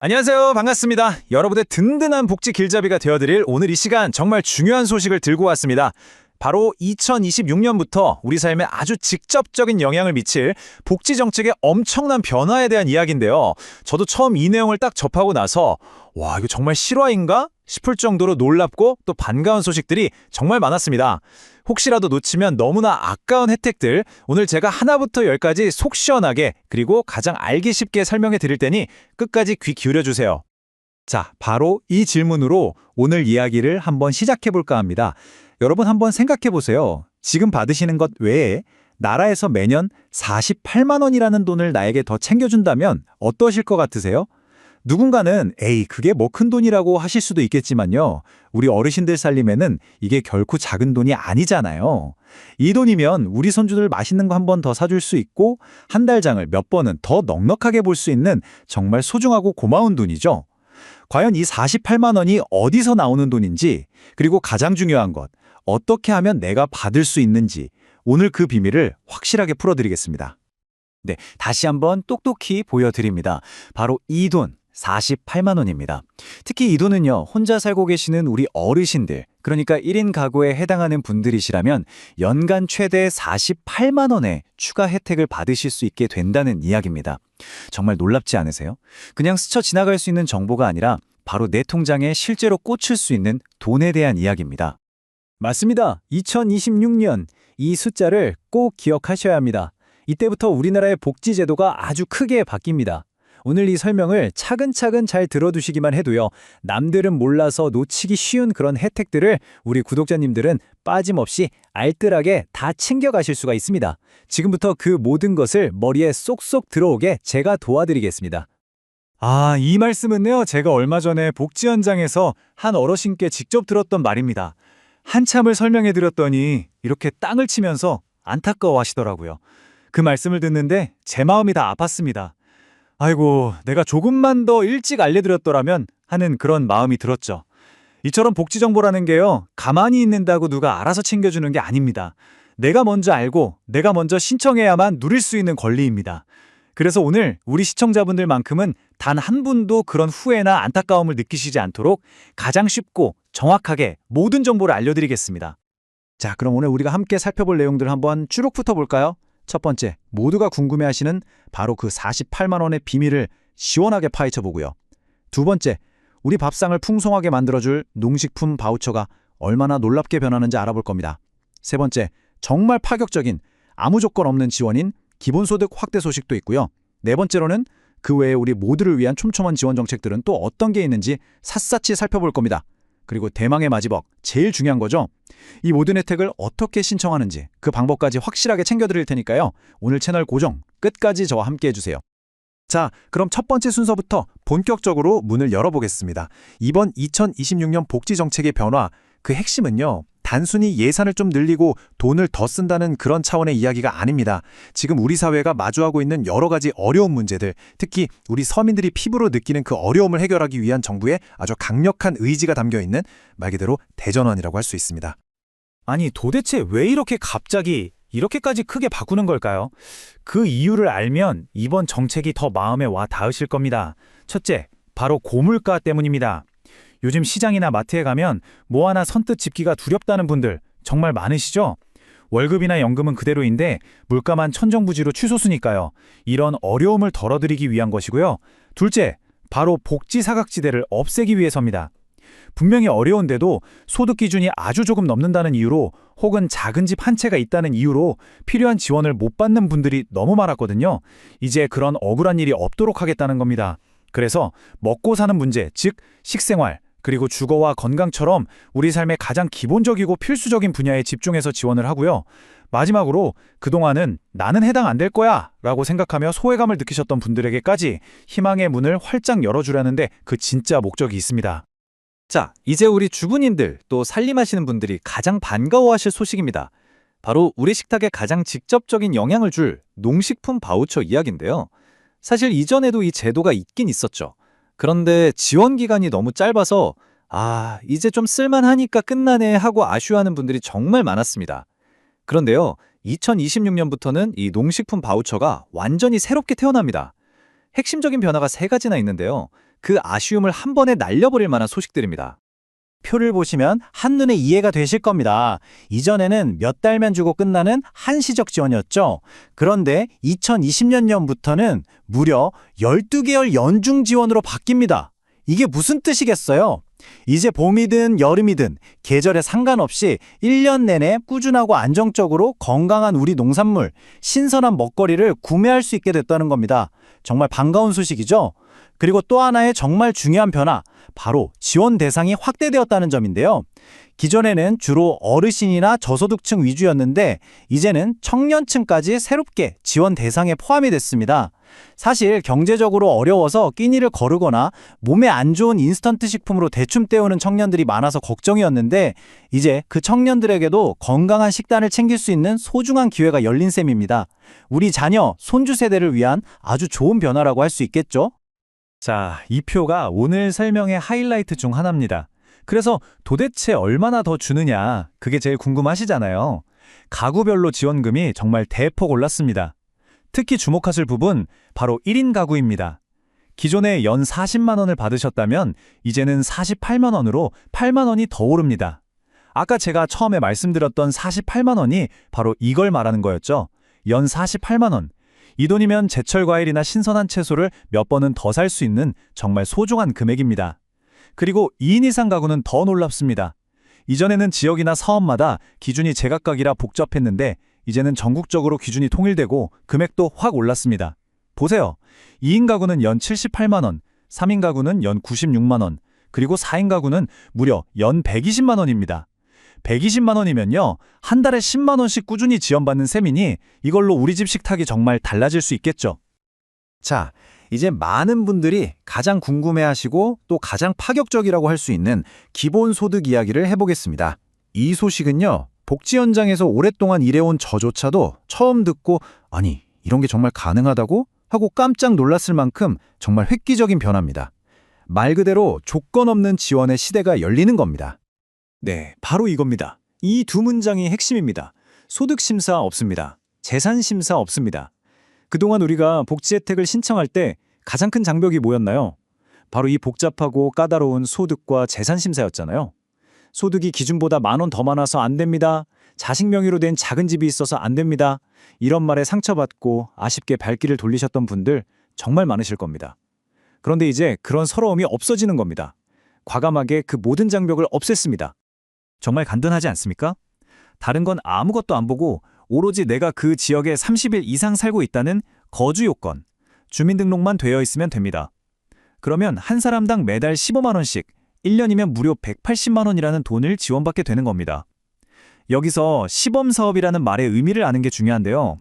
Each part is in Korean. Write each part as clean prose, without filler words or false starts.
안녕하세요. 반갑습니다. 여러분의 든든한 복지 길잡이가 되어드릴 오늘 이 시간 정말 중요한 소식을 들고 왔습니다. 바로 2026년부터 우리 삶에 아주 직접적인 영향을 미칠 복지 정책의 엄청난 변화에 대한 이야기인데요. 저도 처음 이 내용을 딱 접하고 나서 와, 이거 정말 실화인가? 싶을 정도로 놀랍고 또 반가운 소식들이 정말 많았습니다. 혹시라도 놓치면 너무나 아까운 혜택들, 오늘 제가 하나부터 열까지 속 시원하게 그리고 가장 알기 쉽게 설명해 드릴 테니 끝까지 귀 기울여 주세요. 자, 바로 이 질문으로 오늘 이야기를 한번 시작해 볼까 합니다. 여러분 한번 생각해 보세요. 지금 받으시는 것 외에 나라에서 매년 48만 원이라는 돈을 나에게 더 챙겨준다면 어떠실 것 같으세요? 누군가는 에이, 그게 뭐 큰 돈이라고 하실 수도 있겠지만요. 우리 어르신들 살림에는 이게 결코 작은 돈이 아니잖아요. 이 돈이면 우리 손주들 맛있는 거 한 번 더 사줄 수 있고 한 달 장을 몇 번은 더 넉넉하게 볼 수 있는 정말 소중하고 고마운 돈이죠. 과연 이 48만 원이 어디서 나오는 돈인지, 그리고 가장 중요한 것, 어떻게 하면 내가 받을 수 있는지 오늘 그 비밀을 확실하게 풀어드리겠습니다. 네, 다시 한번 똑똑히 보여드립니다. 바로 이 돈, 48만 원입니다. 특히 이 돈은요, 혼자 살고 계시는 우리 어르신들, 그러니까 1인 가구에 해당하는 분들이시라면 연간 최대 48만 원의 추가 혜택을 받으실 수 있게 된다는 이야기입니다. 정말 놀랍지 않으세요? 그냥 스쳐 지나갈 수 있는 정보가 아니라 바로 내 통장에 실제로 꽂힐 수 있는 돈에 대한 이야기입니다. 맞습니다. 2026년 이 숫자를 꼭 기억하셔야 합니다. 이때부터 우리나라의 복지제도가 아주 크게 바뀝니다. 오늘 이 설명을 차근차근 잘 들어두시기만 해도요, 남들은 몰라서 놓치기 쉬운 그런 혜택들을 우리 구독자님들은 빠짐없이 알뜰하게 다 챙겨가실 수가 있습니다. 지금부터 그 모든 것을 머리에 쏙쏙 들어오게 제가 도와드리겠습니다. 이 말씀은요, 제가 얼마 전에 복지 현장에서 한 어르신께 직접 들었던 말입니다. 한참을 설명해드렸더니 이렇게 땅을 치면서 안타까워 하시더라고요. 그 말씀을 듣는데 제 마음이 다 아팠습니다. 아이고, 내가 조금만 더 일찍 알려드렸더라면 하는 그런 마음이 들었죠. 이처럼 복지 정보라는 게요, 가만히 있는다고 누가 알아서 챙겨주는 게 아닙니다. 내가 먼저 알고 내가 먼저 신청해야만 누릴 수 있는 권리입니다. 그래서 오늘 우리 시청자분들만큼은 단 한 분도 그런 후회나 안타까움을 느끼시지 않도록 가장 쉽고 정확하게 모든 정보를 알려드리겠습니다. 자, 그럼 오늘 우리가 함께 살펴볼 내용들을 한번 쭉 훑어볼까요? 첫 번째, 모두가 궁금해하시는 바로 그 48만 원의 비밀을 시원하게 파헤쳐보고요. 두 번째, 우리 밥상을 풍성하게 만들어줄 농식품 바우처가 얼마나 놀랍게 변하는지 알아볼 겁니다. 세 번째, 정말 파격적인 아무 조건 없는 지원인 기본소득 확대 소식도 있고요. 네 번째로는 그 외에 우리 모두를 위한 촘촘한 지원 정책들은 또 어떤 게 있는지 샅샅이 살펴볼 겁니다. 그리고 대망의 마지막, 제일 중요한 거죠. 이 모든 혜택을 어떻게 신청하는지 그 방법까지 확실하게 챙겨드릴 테니까요. 오늘 채널 고정, 끝까지 저와 함께 해주세요. 자, 그럼 첫 번째 순서부터 본격적으로 문을 열어보겠습니다. 이번 2026년 복지정책의 변화, 그 핵심은요, 단순히 예산을 좀 늘리고 돈을 더 쓴다는 그런 차원의 이야기가 아닙니다. 지금 우리 사회가 마주하고 있는 여러 가지 어려운 문제들, 특히 우리 서민들이 피부로 느끼는 그 어려움을 해결하기 위한 정부의 아주 강력한 의지가 담겨있는 말 그대로 대전환이라고 할 수 있습니다. 아니, 도대체 왜 이렇게 갑자기 이렇게까지 크게 바꾸는 걸까요? 그 이유를 알면 이번 정책이 더 마음에 와 닿으실 겁니다. 첫째, 바로 고물가 때문입니다. 요즘 시장이나 마트에 가면 뭐 하나 선뜻 집기가 두렵다는 분들 정말 많으시죠? 월급이나 연금은 그대로인데 물가만 천정부지로 치솟으니까요. 이런 어려움을 덜어드리기 위한 것이고요. 둘째, 바로 복지 사각지대를 없애기 위해서입니다. 분명히 어려운데도 소득 기준이 아주 조금 넘는다는 이유로 혹은 작은 집 한 채가 있다는 이유로 필요한 지원을 못 받는 분들이 너무 많았거든요. 이제 그런 억울한 일이 없도록 하겠다는 겁니다. 그래서 먹고 사는 문제, 즉 식생활, 그리고 주거와 건강처럼 우리 삶의 가장 기본적이고 필수적인 분야에 집중해서 지원을 하고요. 마지막으로 그동안은 나는 해당 안 될 거야 라고 생각하며 소외감을 느끼셨던 분들에게까지 희망의 문을 활짝 열어주려는데 그 진짜 목적이 있습니다. 자, 이제 우리 주부님들 또 살림하시는 분들이 가장 반가워하실 소식입니다. 바로 우리 식탁에 가장 직접적인 영향을 줄 농식품 바우처 이야기인데요. 사실 이전에도 이 제도가 있긴 있었죠. 그런데 지원 기간이 너무 짧아서 이제 좀 쓸만하니까 끝나네 하고 아쉬워하는 분들이 정말 많았습니다. 그런데요, 2026년부터는 이 농식품 바우처가 완전히 새롭게 태어납니다. 핵심적인 변화가 세 가지나 있는데요. 그 아쉬움을 한 번에 날려버릴 만한 소식들입니다. 표를 보시면 한눈에 이해가 되실 겁니다. 이전에는 몇 달만 주고 끝나는 한시적 지원이었죠. 그런데 2020년부터는 무려 12개월 연중 지원으로 바뀝니다. 이게 무슨 뜻이겠어요? 이제 봄이든 여름이든 계절에 상관없이 1년 내내 꾸준하고 안정적으로 건강한 우리 농산물, 신선한 먹거리를 구매할 수 있게 됐다는 겁니다. 정말 반가운 소식이죠? 그리고 또 하나의 정말 중요한 변화, 바로 지원 대상이 확대되었다는 점인데요. 기존에는 주로 어르신이나 저소득층 위주였는데 이제는 청년층까지 새롭게 지원 대상에 포함이 됐습니다. 사실 경제적으로 어려워서 끼니를 거르거나 몸에 안 좋은 인스턴트 식품으로 대충 때우는 청년들이 많아서 걱정이었는데 이제 그 청년들에게도 건강한 식단을 챙길 수 있는 소중한 기회가 열린 셈입니다. 우리 자녀, 손주 세대를 위한 아주 좋은 변화라고 할 수 있겠죠? 자, 이 표가 오늘 설명의 하이라이트 중 하나입니다. 그래서 도대체 얼마나 더 주느냐, 그게 제일 궁금하시잖아요. 가구별로 지원금이 정말 대폭 올랐습니다. 특히 주목하실 부분, 바로 1인 가구입니다. 기존에 연 40만 원을 받으셨다면 이제는 48만 원으로 8만 원이 더 오릅니다. 아까 제가 처음에 말씀드렸던 48만 원이 바로 이걸 말하는 거였죠. 연 48만 원. 이 돈이면 제철 과일이나 신선한 채소를 몇 번은 더 살 수 있는 정말 소중한 금액입니다. 그리고 2인 이상 가구는 더 놀랍습니다. 이전에는 지역이나 사업마다 기준이 제각각이라 복잡했는데 이제는 전국적으로 기준이 통일되고 금액도 확 올랐습니다. 보세요. 2인 가구는 연 78만 원, 3인 가구는 연 96만 원, 그리고 4인 가구는 무려 연 120만 원입니다. 120만 원이면요, 한 달에 10만 원씩 꾸준히 지원받는 셈이니 이걸로 우리 집 식탁이 정말 달라질 수 있겠죠. 자, 이제 많은 분들이 가장 궁금해하시고 또 가장 파격적이라고 할 수 있는 기본소득 이야기를 해보겠습니다. 이 소식은요, 복지 현장에서 오랫동안 일해온 저조차도 처음 듣고 아니, 이런 게 정말 가능하다고? 하고 깜짝 놀랐을 만큼 정말 획기적인 변화입니다. 말 그대로 조건 없는 지원의 시대가 열리는 겁니다. 네, 바로 이겁니다. 이 두 문장이 핵심입니다. 소득심사 없습니다. 재산심사 없습니다. 그동안 우리가 복지 혜택을 신청할 때 가장 큰 장벽이 뭐였나요? 바로 이 복잡하고 까다로운 소득과 재산심사였잖아요. 소득이 기준보다 10,000원 더 많아서 안 됩니다. 자식 명의로 된 작은 집이 있어서 안 됩니다. 이런 말에 상처받고 아쉽게 발길을 돌리셨던 분들 정말 많으실 겁니다. 그런데 이제 그런 서러움이 없어지는 겁니다. 과감하게 그 모든 장벽을 없앴습니다. 정말 간단하지 않습니까? 다른 건 아무것도 안 보고 오로지 내가 그 지역에 30일 이상 살고 있다는 거주 요건, 주민등록만 되어 있으면 됩니다. 그러면 한 사람당 매달 15만 원씩, 1년이면 무려 180만 원이라는 돈을 지원받게 되는 겁니다. 여기서 시범사업이라는 말의 의미를 아는 게 중요한데요.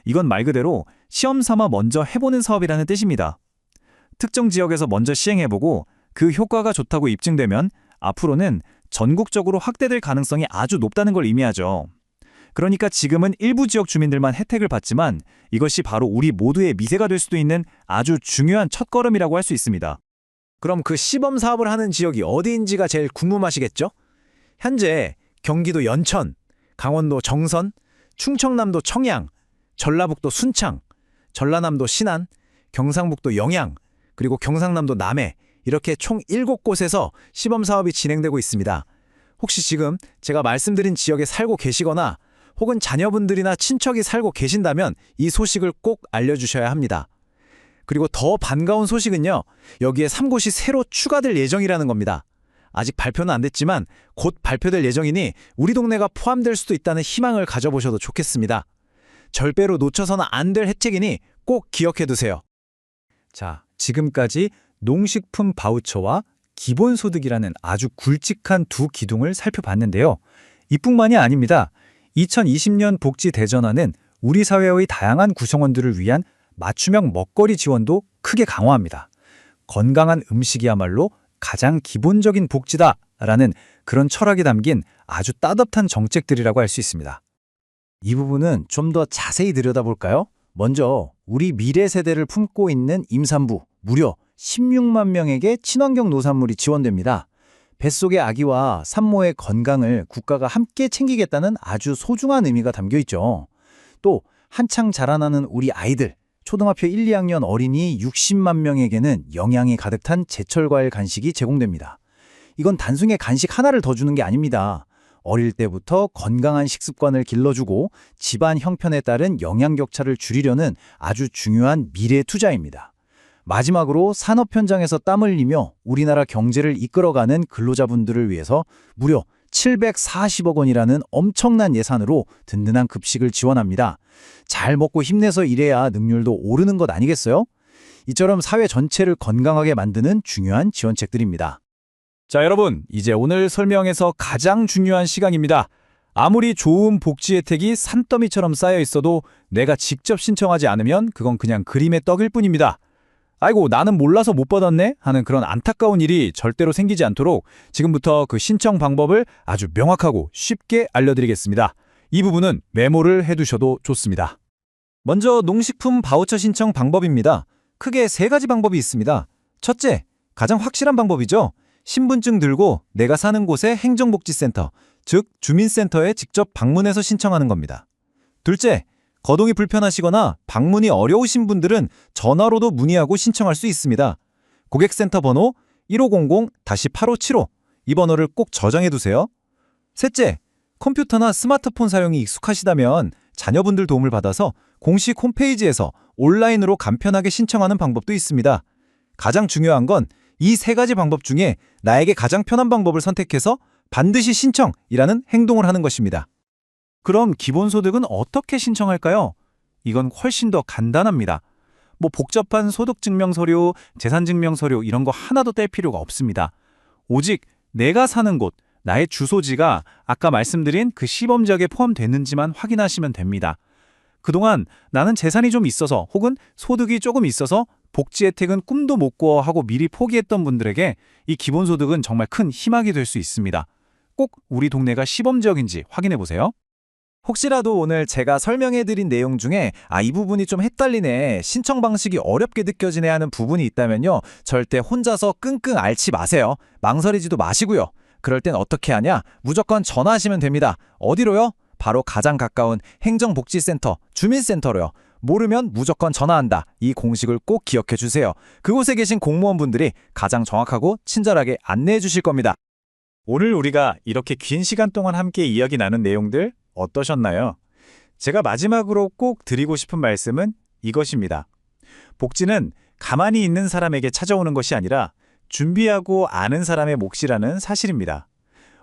이건 말 그대로 시험 삼아 먼저 해보는 사업이라는 뜻입니다. 특정 지역에서 먼저 시행해보고 그 효과가 좋다고 입증되면 앞으로는 전국적으로 확대될 가능성이 아주 높다는 걸 의미하죠. 그러니까 지금은 일부 지역 주민들만 혜택을 받지만 이것이 바로 우리 모두의 미래가 될 수도 있는 아주 중요한 첫걸음이라고 할 수 있습니다. 그럼 그 시범 사업을 하는 지역이 어디인지가 제일 궁금하시겠죠? 현재 경기도 연천, 강원도 정선, 충청남도 청양, 전라북도 순창, 전라남도 신안, 경상북도 영양, 그리고 경상남도 남해, 이렇게 총 7곳에서 시범사업이 진행되고 있습니다. 혹시 지금 제가 말씀드린 지역에 살고 계시거나 혹은 자녀분들이나 친척이 살고 계신다면 이 소식을 꼭 알려주셔야 합니다. 그리고 더 반가운 소식은요, 여기에 3곳이 새로 추가될 예정이라는 겁니다. 아직 발표는 안 됐지만 곧 발표될 예정이니 우리 동네가 포함될 수도 있다는 희망을 가져보셔도 좋겠습니다. 절대로 놓쳐서는 안 될 혜택이니 꼭 기억해두세요. 자, 지금까지 농식품 바우처와 기본소득이라는 아주 굵직한 두 기둥을 살펴봤는데요. 이뿐만이 아닙니다. 2020년 복지대전환은 우리 사회의 다양한 구성원들을 위한 맞춤형 먹거리 지원도 크게 강화합니다. 건강한 음식이야말로 가장 기본적인 복지다라는 그런 철학이 담긴 아주 따뜻한 정책들이라고 할 수 있습니다. 이 부분은 좀 더 자세히 들여다볼까요? 먼저 우리 미래 세대를 품고 있는 임산부 무려 16만 명에게 친환경 노산물이 지원됩니다. 뱃속의 아기와 산모의 건강을 국가가 함께 챙기겠다는 아주 소중한 의미가 담겨 있죠. 또 한창 자라나는 우리 아이들, 초등학교 1, 2학년 어린이 60만 명에게는 영양이 가득 찬 제철 과일 간식이 제공됩니다. 이건 단순히 간식 하나를 더 주는 게 아닙니다. 어릴 때부터 건강한 식습관을 길러주고 집안 형편에 따른 영양 격차를 줄이려는 아주 중요한 미래 투자입니다. 마지막으로 산업 현장에서 땀을 흘리며 우리나라 경제를 이끌어가는 근로자분들을 위해서 무려 740억 원이라는 엄청난 예산으로 든든한 급식을 지원합니다. 잘 먹고 힘내서 일해야 능률도 오르는 것 아니겠어요? 이처럼 사회 전체를 건강하게 만드는 중요한 지원책들입니다. 자, 여러분, 이제 오늘 설명에서 가장 중요한 시간입니다. 아무리 좋은 복지 혜택이 산더미처럼 쌓여 있어도 내가 직접 신청하지 않으면 그건 그냥 그림의 떡일 뿐입니다. 아이고, 나는 몰라서 못 받았네? 하는 그런 안타까운 일이 절대로 생기지 않도록 지금부터 그 신청 방법을 아주 명확하고 쉽게 알려드리겠습니다. 이 부분은 메모를 해두셔도 좋습니다. 먼저 농식품 바우처 신청 방법입니다. 크게 3가지 방법이 있습니다. 첫째, 가장 확실한 방법이죠. 신분증 들고 내가 사는 곳의 행정복지센터, 즉 주민센터에 직접 방문해서 신청하는 겁니다. 둘째, 거동이 불편하시거나 방문이 어려우신 분들은 전화로도 문의하고 신청할 수 있습니다. 고객센터 번호 1500-8575, 이 번호를 꼭 저장해 두세요. 셋째, 컴퓨터나 스마트폰 사용이 익숙하시다면 자녀분들 도움을 받아서 공식 홈페이지에서 온라인으로 간편하게 신청하는 방법도 있습니다. 가장 중요한 건 이 3가지 방법 중에 나에게 가장 편한 방법을 선택해서 반드시 신청이라는 행동을 하는 것입니다. 그럼 기본소득은 어떻게 신청할까요? 이건 훨씬 더 간단합니다. 복잡한 소득증명서류, 재산증명서류 이런 거 하나도 뗄 필요가 없습니다. 오직 내가 사는 곳, 나의 주소지가 아까 말씀드린 그 시범지역에 포함됐는지만 확인하시면 됩니다. 그동안 나는 재산이 좀 있어서 혹은 소득이 조금 있어서 복지 혜택은 꿈도 못 꿔 하고 미리 포기했던 분들에게 이 기본소득은 정말 큰 희망이 될 수 있습니다. 꼭 우리 동네가 시범지역인지 확인해 보세요. 혹시라도 오늘 제가 설명해드린 내용 중에 이 부분이 좀 헷갈리네, 신청 방식이 어렵게 느껴지네 하는 부분이 있다면요, 절대 혼자서 끙끙 앓지 마세요. 망설이지도 마시고요. 그럴 땐 어떻게 하냐? 무조건 전화하시면 됩니다. 어디로요? 바로 가장 가까운 행정복지센터, 주민센터로요. 모르면 무조건 전화한다. 이 공식을 꼭 기억해 주세요. 그곳에 계신 공무원분들이 가장 정확하고 친절하게 안내해 주실 겁니다. 오늘 우리가 이렇게 긴 시간 동안 함께 이야기 나눈 내용들 어떠셨나요? 제가 마지막으로 꼭 드리고 싶은 말씀은 이것입니다. 복지는 가만히 있는 사람에게 찾아오는 것이 아니라 준비하고 아는 사람의 몫이라는 사실입니다.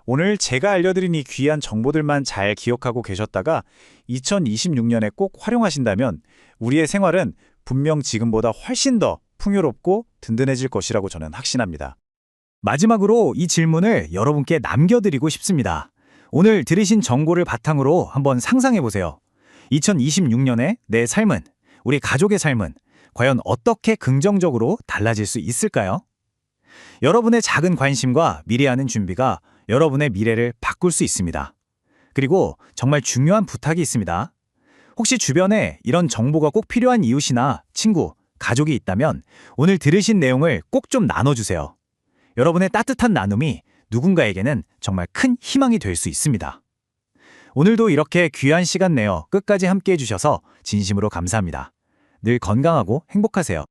오늘 제가 알려드린 이 귀한 정보들만 잘 기억하고 계셨다가 2026년에 꼭 활용하신다면 우리의 생활은 분명 지금보다 훨씬 더 풍요롭고 든든해질 것이라고 저는 확신합니다. 마지막으로 이 질문을 여러분께 남겨드리고 싶습니다. 오늘 들으신 정보를 바탕으로 한번 상상해보세요. 2026년에 내 삶은, 우리 가족의 삶은 과연 어떻게 긍정적으로 달라질 수 있을까요? 여러분의 작은 관심과 미래하는 준비가 여러분의 미래를 바꿀 수 있습니다. 그리고 정말 중요한 부탁이 있습니다. 혹시 주변에 이런 정보가 꼭 필요한 이웃이나 친구, 가족이 있다면 오늘 들으신 내용을 꼭 좀 나눠주세요. 여러분의 따뜻한 나눔이 누군가에게는 정말 큰 희망이 될 수 있습니다. 오늘도 이렇게 귀한 시간 내어 끝까지 함께 해주셔서 진심으로 감사합니다. 늘 건강하고 행복하세요.